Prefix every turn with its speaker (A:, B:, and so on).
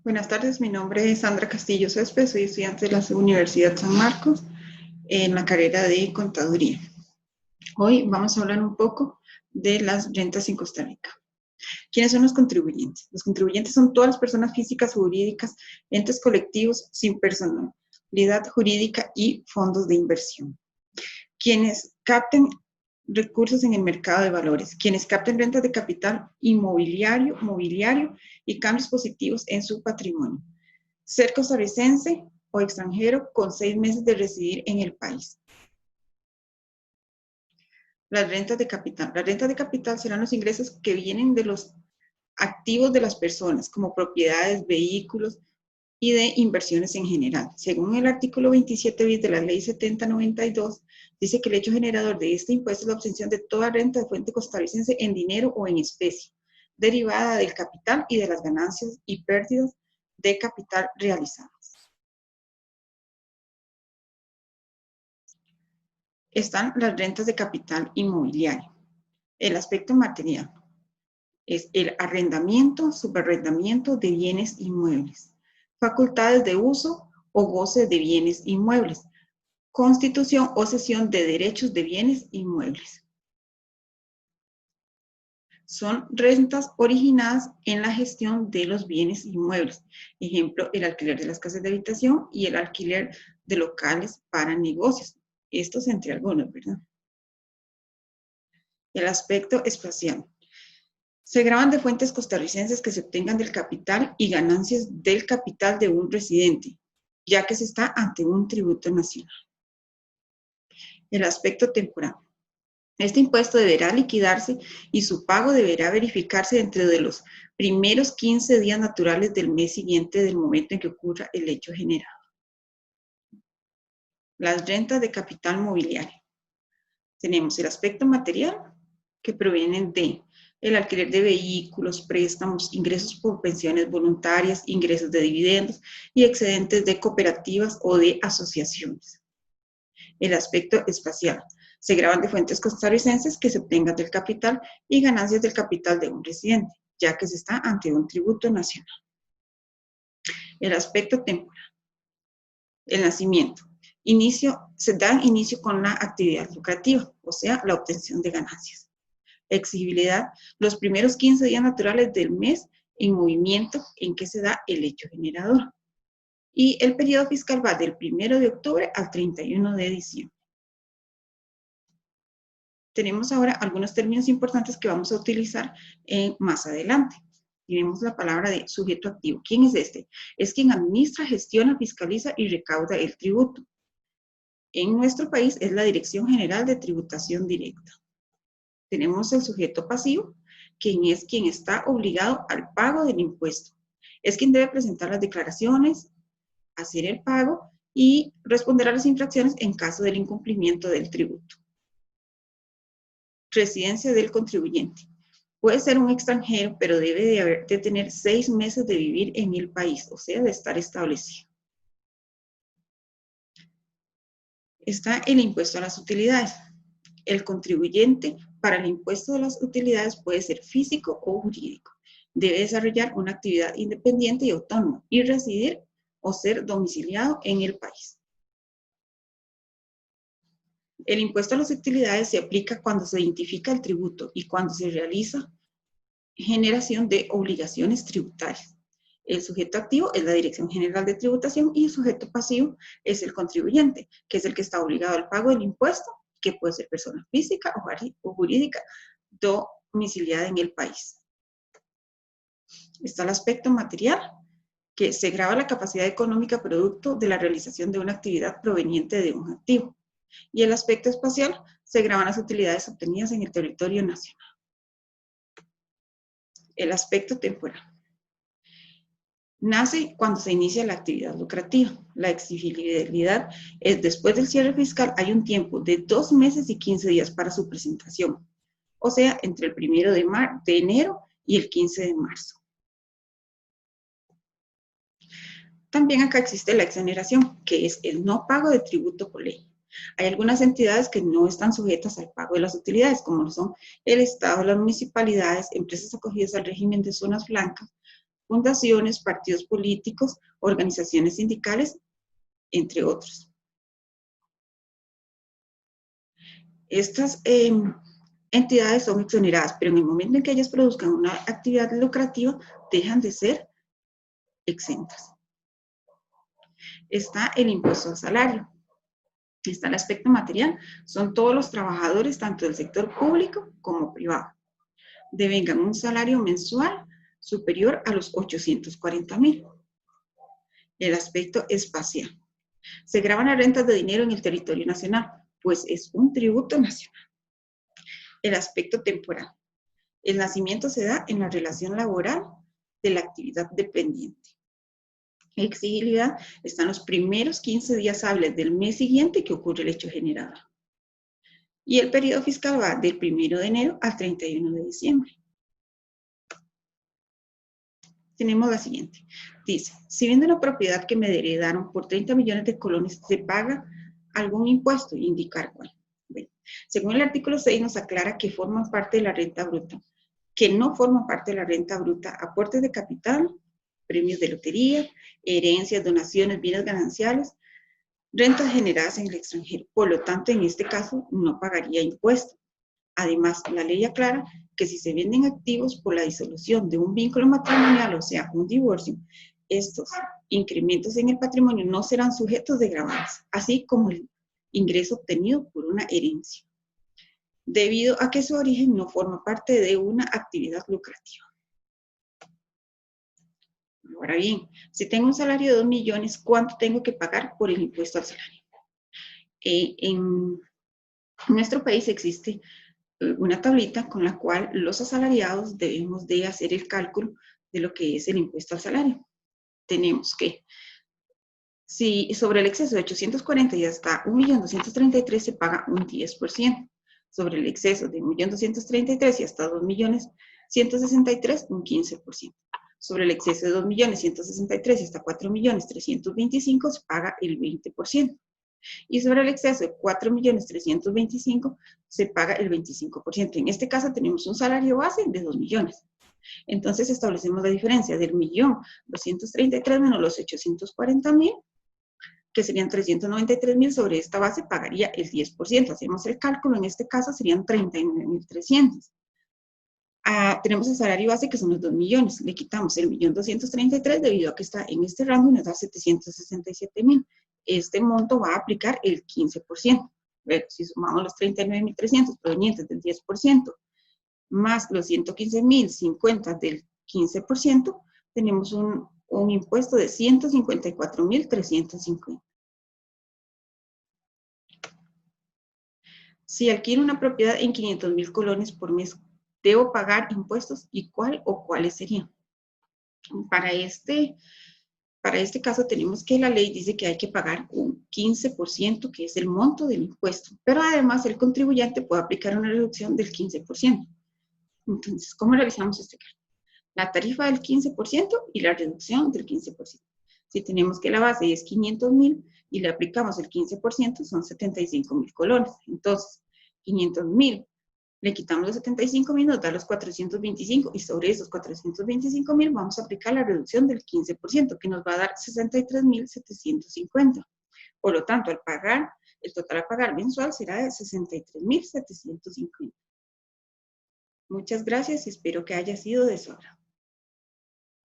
A: Buenas tardes, mi nombre es Sandra Castillo Céspedes, soy estudiante de la Universidad San Marcos en la carrera de Contaduría. Hoy vamos a hablar un poco de las rentas en Costa Rica. ¿Quiénes son los contribuyentes? Los contribuyentes son todas las personas físicas o jurídicas, entes colectivos sin personalidad jurídica y fondos de inversión. Quienes capten recursos en el mercado de valores, quienes capten rentas de capital inmobiliario, mobiliario y cambios positivos en su patrimonio. Ser costarricense o extranjero con 6 meses de residir en el país. Las rentas de capital. Las rentas de capital serán los ingresos que vienen de los activos de las personas, como propiedades, vehículos y de inversiones en general. Según el artículo 27 bis de la Ley 7092, dice que el hecho generador de este impuesto es la obtención de toda renta de fuente costarricense en dinero o en especie, derivada del capital y de las ganancias y pérdidas de capital realizadas. Están las rentas de capital inmobiliario. El aspecto material es el arrendamiento, subarrendamiento de bienes inmuebles, facultades de uso o goce de bienes inmuebles, constitución o cesión de derechos de bienes inmuebles. Son rentas originadas en la gestión de los bienes inmuebles. Ejemplo, el alquiler de las casas de habitación y el alquiler de locales para negocios. Estos entre algunos, ¿verdad? El aspecto espacial. Se graban de fuentes costarricenses que se obtengan del capital y ganancias del capital de un residente, ya que se está ante un tributo nacional. El aspecto temporal. Este impuesto deberá liquidarse y su pago deberá verificarse dentro de los primeros 15 días naturales del mes siguiente del momento en que ocurra el hecho generado. Las rentas de capital mobiliario. Tenemos el aspecto material, que provienen de el alquiler de vehículos, préstamos, ingresos por pensiones voluntarias, ingresos de dividendos y excedentes de cooperativas o de asociaciones. El aspecto espacial. Se graban de fuentes costarricenses que se obtengan del capital y ganancias del capital de un residente, ya que se está ante un tributo nacional. El aspecto temporal. El nacimiento. Se da inicio con la actividad lucrativa, o sea, la obtención de ganancias. Exigibilidad, los primeros 15 días naturales del mes en movimiento en que se da el hecho generador. Y el periodo fiscal va del 1 de octubre al 31 de diciembre. Tenemos ahora algunos términos importantes que vamos a utilizar más adelante. Tenemos la palabra de sujeto activo. ¿Quién es este? Es quien administra, gestiona, fiscaliza y recauda el tributo. En nuestro país es la Dirección General de Tributación Directa. Tenemos el sujeto pasivo, quien es quien está obligado al pago del impuesto. Es quien debe presentar las declaraciones, hacer el pago y responder a las infracciones en caso del incumplimiento del tributo. Residencia del contribuyente. Puede ser un extranjero, pero debe de tener 6 meses de vivir en el país, o sea, de estar establecido. Está el impuesto a las utilidades. El contribuyente para el impuesto de las utilidades puede ser físico o jurídico. Debe desarrollar una actividad independiente y autónoma y residir o ser domiciliado en el país. El impuesto a las utilidades se aplica cuando se identifica el tributo y cuando se realiza generación de obligaciones tributarias. El sujeto activo es la Dirección General de Tributación y el sujeto pasivo es el contribuyente, que es el que está obligado al pago del impuesto, que puede ser persona física o jurídica domiciliada en el país. Está el aspecto material, que se grava la capacidad económica producto de la realización de una actividad proveniente de un activo. Y el aspecto espacial, se graban las utilidades obtenidas en el territorio nacional. El aspecto temporal. Nace cuando se inicia la actividad lucrativa. La exigibilidad es después del cierre fiscal, hay un tiempo de 2 meses y 15 días para su presentación. O sea, entre el 1 de enero y el 15 de marzo. También acá existe la exoneración, que es el no pago de tributo por ley. Hay algunas entidades que no están sujetas al pago de las utilidades, como lo son el Estado, las municipalidades, empresas acogidas al régimen de zonas blancas, fundaciones, partidos políticos, organizaciones sindicales, entre otros. Estas entidades son exoneradas, pero en el momento en que ellas produzcan una actividad lucrativa, dejan de ser exentas. Está el impuesto al salario. Está el aspecto material. Son todos los trabajadores, tanto del sector público como privado. Devengan un salario mensual superior a los 840,000. El aspecto espacial. Se graban las rentas de dinero en el territorio nacional, pues es un tributo nacional. El aspecto temporal. El nacimiento se da en la relación laboral de la actividad dependiente. Exigibilidad están los primeros 15 días hábiles del mes siguiente que ocurre el hecho generador. Y el periodo fiscal va del 1 de enero al 31 de diciembre. Tenemos la siguiente. Dice, si vendo una propiedad que me heredaron por 30 millones de colones, ¿se paga algún impuesto? Indicar cuál. Bueno, según el artículo 6 nos aclara que forman parte de la renta bruta, que no forman parte de la renta bruta, aportes de capital, premios de lotería, herencias, donaciones, bienes gananciales, rentas generadas en el extranjero. Por lo tanto, en este caso, no pagaría impuesto. Además, la ley aclara que si se venden activos por la disolución de un vínculo matrimonial, o sea, un divorcio, estos incrementos en el patrimonio no serán sujetos de gravames, así como el ingreso obtenido por una herencia, debido a que su origen no forma parte de una actividad lucrativa. Ahora bien, si tengo un salario de 2 millones, ¿cuánto tengo que pagar por el impuesto al salario? En nuestro país existe una tablita con la cual los asalariados debemos de hacer el cálculo de lo que es el impuesto al salario. Tenemos que, si sobre el exceso de 840 y hasta 1.233.000 se paga un 10%, sobre el exceso de 1.233.000 y hasta 2.163.000 un 15%. Sobre el exceso de 2.163.000 y hasta 4.325.000 se paga el 20%. Y sobre el exceso de 4.325.000 se paga el 25%. En este caso tenemos un salario base de 2 millones. Entonces establecemos la diferencia del 1.233.000 menos los 840.000, que serían 393.000, sobre esta base pagaría el 10%. Hacemos el cálculo, en este caso serían 39.300. Tenemos el salario base, que son los 2 millones. Le quitamos el 1.233.000 debido a que está en este rango y nos da 767.000. Este monto va a aplicar el 15%. Pero si sumamos los 39.300 provenientes del 10%, más los 115.050 del 15%, tenemos un impuesto de 154.350. Si adquiero una propiedad en 500.000 colones por mes, ¿debo pagar impuestos? ¿Y cuál o cuáles serían? Para este caso tenemos que la ley dice que hay que pagar un 15%, que es el monto del impuesto, pero además el contribuyente puede aplicar una reducción del 15%. Entonces, ¿cómo realizamos este caso? La tarifa del 15% y la reducción del 15%. Si tenemos que la base es 500.000 y le aplicamos el 15%, son 75.000 colones. Entonces, 500.000, le quitamos los 75.000, nos da los 425, y sobre esos 425.000 vamos a aplicar la reducción del 15%, que nos va a dar 63.750. Por lo tanto, el total a pagar mensual será de 63.750. Muchas gracias y espero que haya sido de su agrado.